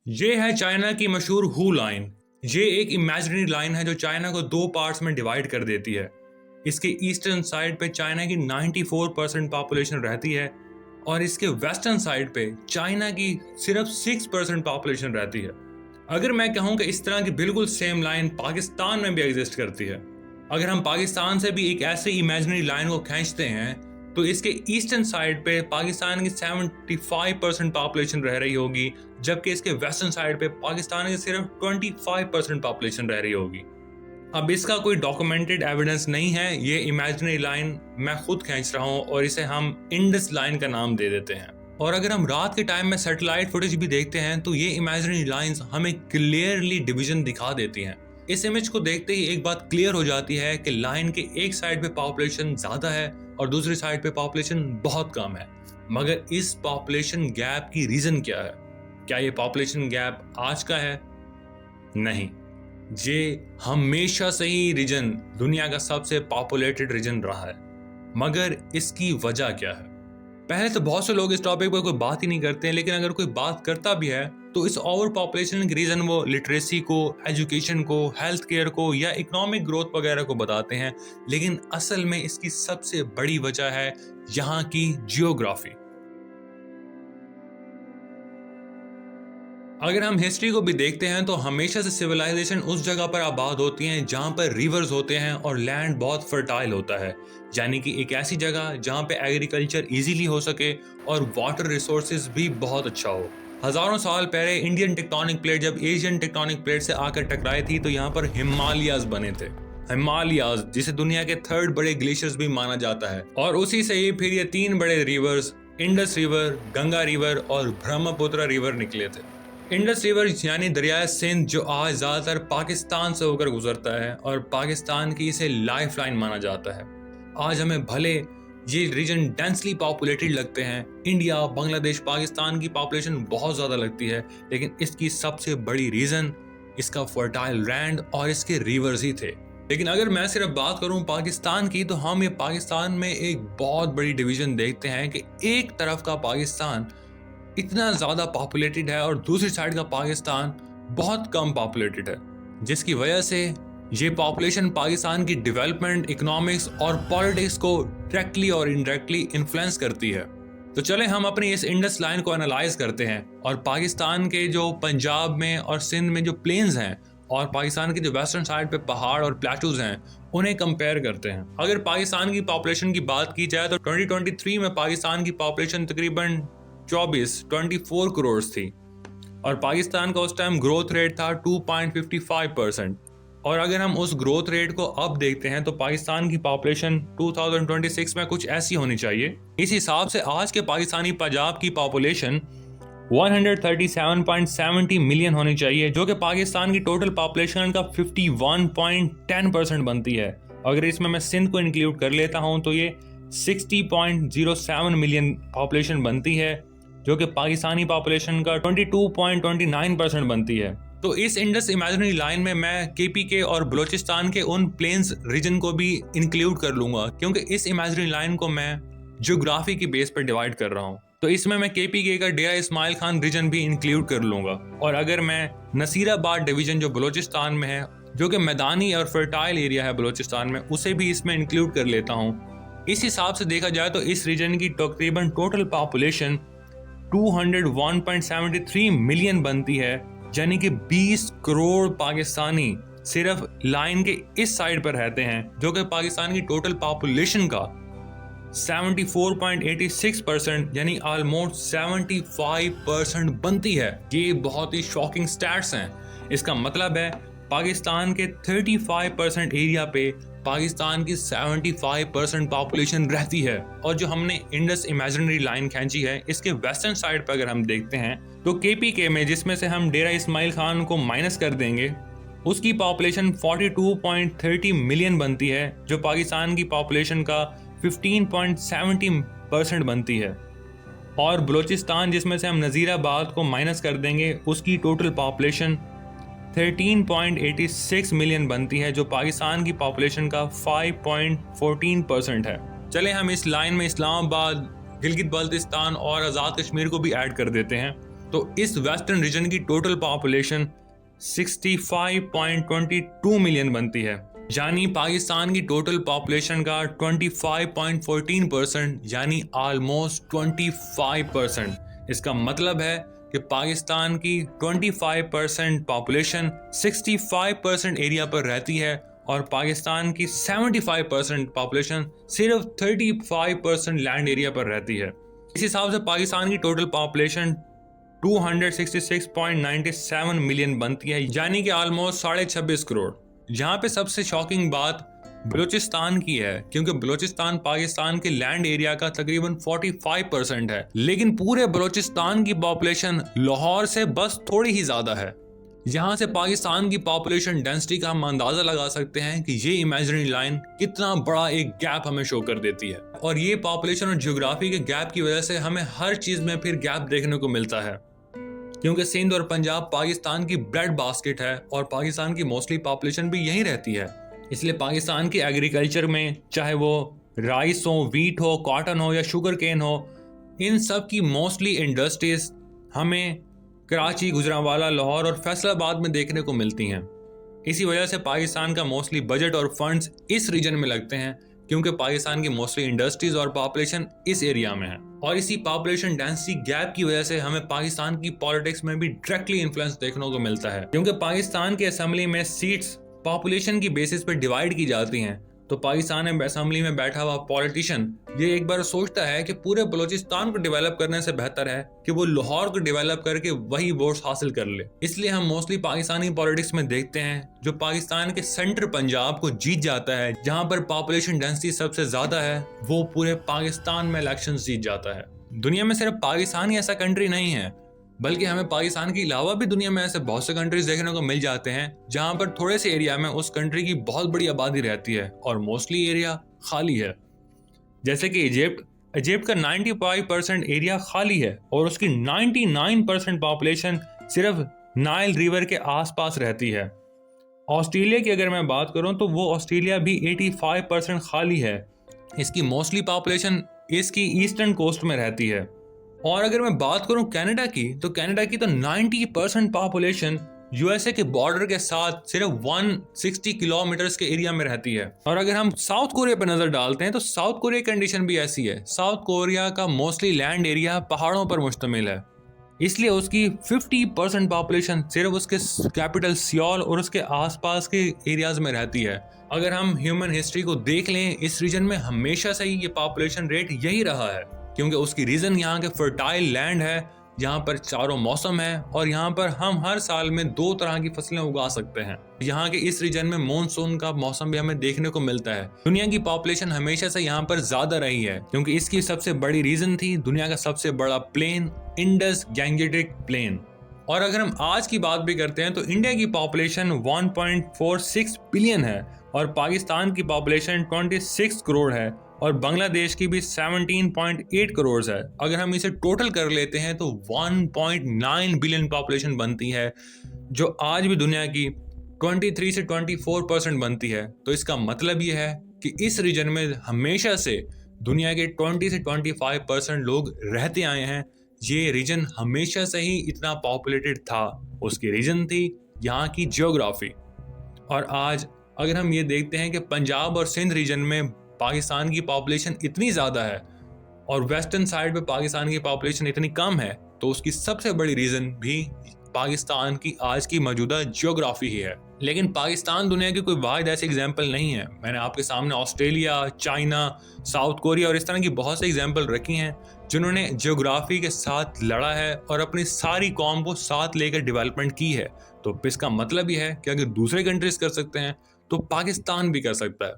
ये है चाइना की मशहूर हू लाइन। ये एक इमेजिनरी लाइन है जो चाइना को दो पार्ट्स में डिवाइड कर देती है। इसके ईस्टर्न साइड पे चाइना की 94% पॉपुलेशन रहती है और इसके वेस्टर्न साइड पे चाइना की सिर्फ 6% पॉपुलेशन रहती है। अगर मैं कहूँ कि इस तरह की बिल्कुल सेम लाइन पाकिस्तान में भी एग्जिस्ट करती है, अगर हम पाकिस्तान से भी एक ऐसे इमेजिनरी लाइन को खींचते हैं तो इसके ईस्टर्न साइड पे पाकिस्तान की 75% पॉपुलेशन रह रही होगी, जबकि इसके वेस्टर्न साइड पे पाकिस्तान की सिर्फ 25% पॉपुलेशन रह रही होगी। अब इसका कोई डॉक्यूमेंटेड एविडेंस नहीं है, ये इमेजिनरी लाइन मैं खुद खींच रहा हूँ और इसे हम इंडस लाइन का नाम दे देते हैं। और अगर हम रात के टाइम में सैटेलाइट फुटेज भी देखते हैं तो ये इमेजिनरी लाइंस हमें क्लियरली डिवीजन दिखा देती हैं। इस इमेज को देखते ही एक बात क्लियर हो जाती है कि लाइन के एक साइड पे पॉपुलेशन ज्यादा है और दूसरी साइड पे पॉपुलेशन बहुत कम है। मगर इस पॉपुलेशन गैप की रीजन क्या है? क्या ये पॉपुलेशन गैप आज का है? नहीं, ये हमेशा से ही रीजन दुनिया का सबसे पॉपुलेटेड रीजन रहा है। मगर इसकी वजह क्या है? पहले तो बहुत से लोग इस टॉपिक पर कोई बात ही नहीं करते हैं, लेकिन अगर कोई बात करता भी है तो इस ओवर पॉपुलेशन के रीजन वो लिटरेसी को, एजुकेशन को, हेल्थ केयर को या इकोनॉमिक ग्रोथ वगैरह को बताते हैं। लेकिन असल में इसकी सबसे बड़ी वजह है यहाँ की जियोग्राफी। अगर हम हिस्ट्री को भी देखते हैं तो हमेशा से सिविलाइजेशन उस जगह पर आबाद होती हैं जहां पर रिवर्स होते हैं और लैंड बहुत फर्टाइल होता है, यानी कि एक ऐसी जगह जहां पे एग्रीकल्चर इजीली हो सके और वाटर रिसोर्सेज भी बहुत अच्छा हो। हजारों साल पहले इंडियन टेक्टोनिक प्लेट जब एशियन टेक्टोनिक प्लेट से आकर टकराई थी तो यहाँ पर हिमालयाज बने थे। हिमालयाज जिसे दुनिया के थर्ड बड़े ग्लेशियर्स भी माना जाता है, और उसी से ही फिर ये तीन बड़े reverse Indus river, Ganga river और ब्रह्मपुत्र रिवर निकले थे। इंडस रिवर यानी दरिया सिंध जो आज ज्यादातर पाकिस्तान से होकर गुजरता है और पाकिस्तान की इसे लाइफ लाइन माना जाता है। आज हमें भले ये रीजन डेंसली पॉपुलेटेड लगते हैं, इंडिया, बांग्लादेश, पाकिस्तान की पॉपुलेशन बहुत ज्यादा लगती है, लेकिन इसकी सबसे बड़ी रीजन इसका फर्टाइल लैंड और इसके रिवर्स ही थे। लेकिन अगर मैं सिर्फ बात करूं पाकिस्तान की तो हम ये पाकिस्तान में एक बहुत बड़ी डिवीजन देखते हैं कि एक तरफ का पाकिस्तान इतना ज्यादा पॉपुलेटेड है और दूसरी साइड का पाकिस्तान बहुत कम पॉपुलेटेड है, जिसकी वजह से ये पॉपुलेशन पाकिस्तान की डेवलपमेंट, इकोनॉमिक्स और पॉलिटिक्स को डायरेक्टली और इनडायरेक्टली इन्फ्लुएंस करती है। तो चले हम अपनी इस इंडस लाइन को एनालाइज करते हैं और पाकिस्तान के जो पंजाब में और सिंध में जो प्लेन्स हैं और पाकिस्तान की जो वेस्टर्न साइड पे पहाड़ और प्लेटूज हैं उन्हें कंपेयर करते हैं। अगर पाकिस्तान की पॉपुलेशन की बात की जाए तो 2023 में पाकिस्तान की पॉपुलेशन तकरीबन 24 करोड़ थी और पाकिस्तान का उस टाइम ग्रोथ रेट था 2.55%। और अगर हम उस ग्रोथ रेट को अब देखते हैं तो पाकिस्तान की पॉपुलेशन 2026 में कुछ ऐसी होनी चाहिए। इस हिसाब से आज के पाकिस्तानी पंजाब की पॉपुलेशन 137.70 मिलियन होनी चाहिए, जो कि पाकिस्तान की टोटल पॉपुलेशन का 51.10% बनती है। अगर इसमें मैं सिंध को इंक्लूड कर लेता हूं तो ये 60.07 मिलियन पॉपुलेशन बनती है, जो कि पाकिस्तानी पॉपुलेशन का 22.29% बनती है। तो इस इंडस इमेजिनरी लाइन में मैं केपीके और बलूचिस्तान के उन प्लेन्स रीजन को भी इंक्लूड कर लूंगा, क्योंकि इस इमेजिनरी लाइन को मैं ज्योग्राफी की बेस पर डिवाइड कर रहा हूँ। तो इसमें मैं केपीके का डेरा इस्माइल खान रीजन भी इंक्लूड कर लूंगा। और अगर मैं नसीराबाद डिवीजन जो बलूचिस्तान में है, जो कि मैदानी और फर्टाइल एरिया है बलूचिस्तान में, उसे भी इसमें इंक्लूड कर लेता हूँ। इस हिसाब से देखा जाए तो इस रीजन की तकरीबन टोटल पॉपुलेशन 201.73 मिलियन बनती है, यानी कि 20 करोड़ पाकिस्तानी सिर्फ लाइन के इस साइड पर रहते हैं, जो कि पाकिस्तान की टोटल पॉपुलेशन का 74.86% यानी ऑलमोस्ट 75% बनती है। ये बहुत ही शॉकिंग स्टैट्स हैं। इसका मतलब है पाकिस्तान के 35% एरिया पे पाकिस्तान की 75% पॉपुलेशन रहती है। और जो हमने इंडस इमेजिनरी लाइन खींची है, इसके वेस्टर्न साइड पर अगर हम देखते हैं तो केपीके में, जिसमें से हम डेरा इस्माइल खान को माइनस कर देंगे, उसकी पॉपुलेशन 42.30 मिलियन बनती है, जो पाकिस्तान की पॉपुलेशन का 15.70% बनती है। और बलूचिस्तान, जिसमें से हम नज़ीराबाद को माइनस कर देंगे, उसकी टोटल पॉपुलेशन 13.86 मिलियन बनती है, जो पाकिस्तान की पॉपुलेशन का 5.14% है। चले हम इस लाइन में इस्लामाबाद, गिलगित बल्तिस्तान और आज़ाद कश्मीर को भी ऐड कर देते हैं। तो इस वेस्टर्न रीजन की टोटल पॉपुलेशन 65.22 मिलियन बनती है, यानी पाकिस्तान की टोटल पॉपुलेशन का 25.14% यानी ऑलमोस्ट 25%। इसका मतलब है कि पाकिस्तान की 25% पॉपुलेशन 65% एरिया पर रहती है और पाकिस्तान की 75% पॉपुलेशन सिर्फ 35% लैंड एरिया पर रहती है। इस हिसाब से पाकिस्तान की टोटल पॉपुलेशन 266.97 मिलियन बनती है, यानी कि ऑलमोस्ट 26.5 करोड़। यहाँ पे सबसे शॉकिंग बात बलूचिस्तान की है, क्योंकि बलूचिस्तान पाकिस्तान के लैंड एरिया का तकरीबन 45% है, लेकिन पूरे बलूचिस्तान की पॉपुलेशन लाहौर से बस थोड़ी ही ज्यादा है। यहाँ से पाकिस्तान की पॉपुलेशन डेंसिटी का हम अंदाजा लगा सकते हैं कि ये इमेजिनरी लाइन कितना बड़ा एक गैप हमें शो कर देती है। और ये पॉपुलेशन और ज्योग्राफी के गैप की वजह से हमें हर चीज में फिर गैप देखने को मिलता है, क्योंकि सिंध और पंजाब पाकिस्तान की ब्रेड बास्केट है और पाकिस्तान की मोस्टली पॉपुलेशन भी यहीं रहती है। इसलिए पाकिस्तान की एग्रीकल्चर में चाहे वो राइस हो, वीट हो, कॉटन हो या शुगर केन हो, इन सब की मोस्टली इंडस्ट्रीज हमें कराची, गुजरांवाला, लाहौर और फैसलाबाद में देखने को मिलती हैं। इसी वजह से पाकिस्तान का मोस्टली बजट और फंड्स इस रीजन में लगते हैं, क्योंकि पाकिस्तान की मोस्टली इंडस्ट्रीज और पॉपुलेशन इस एरिया में है। और इसी पॉपुलेशन डेंसिटी गैप की वजह से हमें पाकिस्तान की पॉलिटिक्स में भी डायरेक्टली इन्फ्लुएंस देखने को मिलता है, क्योंकि पाकिस्तान के असेंबली में सीट्स पॉपुलेशन की बेसिस पर डिवाइड की जाती हैं। तो पाकिस्तान असेंबली में बैठा हुआ पॉलिटिशियन ये एक बार सोचता है कि पूरे बलूचिस्तान को डेवलप करने से बेहतर है कि वो लाहौर को डेवलप करके वही वोट्स हासिल कर ले। इसलिए हम मोस्टली पाकिस्तानी पॉलिटिक्स में देखते हैं जो पाकिस्तान के सेंटर पंजाब को जीत जाता है, जहां पर पॉपुलेशन डेंसिटी सबसे ज्यादा है, वो पूरे पाकिस्तान में इलेक्शन जीत जाता है। दुनिया में सिर्फ पाकिस्तान ही ऐसा कंट्री नहीं है, बल्कि हमें पाकिस्तान के अलावा भी दुनिया में ऐसे बहुत से कंट्रीज देखने को मिल जाते हैं जहां पर थोड़े से एरिया में उस कंट्री की बहुत बड़ी आबादी रहती है और मोस्टली एरिया खाली है। जैसे कि इजिप्ट का 95% एरिया खाली है और उसकी 99% पॉपुलेशन सिर्फ नाइल रिवर के आसपास रहती है। ऑस्ट्रेलिया की अगर मैं बात करूं तो वो ऑस्ट्रेलिया भी 85% खाली है। इसकी मोस्टली पॉपुलेशन इसकी ईस्टर्न कोस्ट में रहती है। और अगर मैं बात करूं कनाडा की तो 90% पॉपुलेशन यूएसए के बॉर्डर के साथ सिर्फ 160 किलोमीटर्स के एरिया में रहती है। और अगर हम साउथ कोरिया पर नजर डालते हैं तो साउथ कोरिया की कंडीशन भी ऐसी है। साउथ कोरिया का मोस्टली लैंड एरिया पहाड़ों पर मुश्तमिल है, इसलिए उसकी 50% पॉपुलेशन सिर्फ उसके कैपिटल सियोल और उसके आसपास के एरियाज में रहती है। अगर हम ह्यूमन हिस्ट्री को देख लें, इस रीजन में हमेशा से ही ये पॉपुलेशन रेट यही रहा है, क्योंकि उसकी रीजन यहाँ के फर्टाइल लैंड है, यहाँ पर चारों मौसम है और यहाँ पर हम हर साल में 2 तरह की फसलें उगा सकते हैं। यहाँ के इस रीजन में मॉनसून का मौसम भी हमें देखने को मिलता है। दुनिया की पॉपुलेशन हमेशा से यहाँ पर ज्यादा रही है, क्योंकि इसकी सबसे बड़ी रीजन थी दुनिया का सबसे बड़ा प्लेन, इंडस गैंजेटिक प्लेन। और अगर हम आज की बात भी करते हैं तो इंडिया की पॉपुलेशन 1.46 बिलियन है और पाकिस्तान की पॉपुलेशन 26 करोड़ है और बांग्लादेश की भी 17.8 करोड़ है। अगर हम इसे टोटल कर लेते हैं तो 1.9 बिलियन पॉपुलेशन बनती है, जो आज भी दुनिया की 23 से 24% बनती है। तो इसका मतलब यह है कि इस रीजन में हमेशा से दुनिया के 20 से 25% लोग रहते आए हैं। ये रीजन हमेशा से ही इतना पॉपुलेटेड था। उसकी रीजन थी यहाँ की ज्योग्राफी। और आज अगर हम ये देखते हैं कि पंजाब और सिंध रीजन में पाकिस्तान की पॉपुलेशन इतनी ज़्यादा है और वेस्टर्न साइड पे पाकिस्तान की पॉपुलेशन इतनी कम है, तो उसकी सबसे बड़ी रीज़न भी पाकिस्तान की आज की मौजूदा ज्योग्राफी ही है। लेकिन पाकिस्तान दुनिया की कोई वाहिद ऐसी एग्जाम्पल नहीं है। मैंने आपके सामने ऑस्ट्रेलिया, चाइना, साउथ कोरिया और इस तरह की बहुत सी एग्जाम्पल रखी हैं जिन्होंने ज्योग्राफी के साथ लड़ा है और अपनी सारी कौम को साथ लेकर डेवलपमेंट की है। तो इसका मतलब यह है कि अगर दूसरे कंट्रीज कर सकते हैं तो पाकिस्तान भी कर सकता है।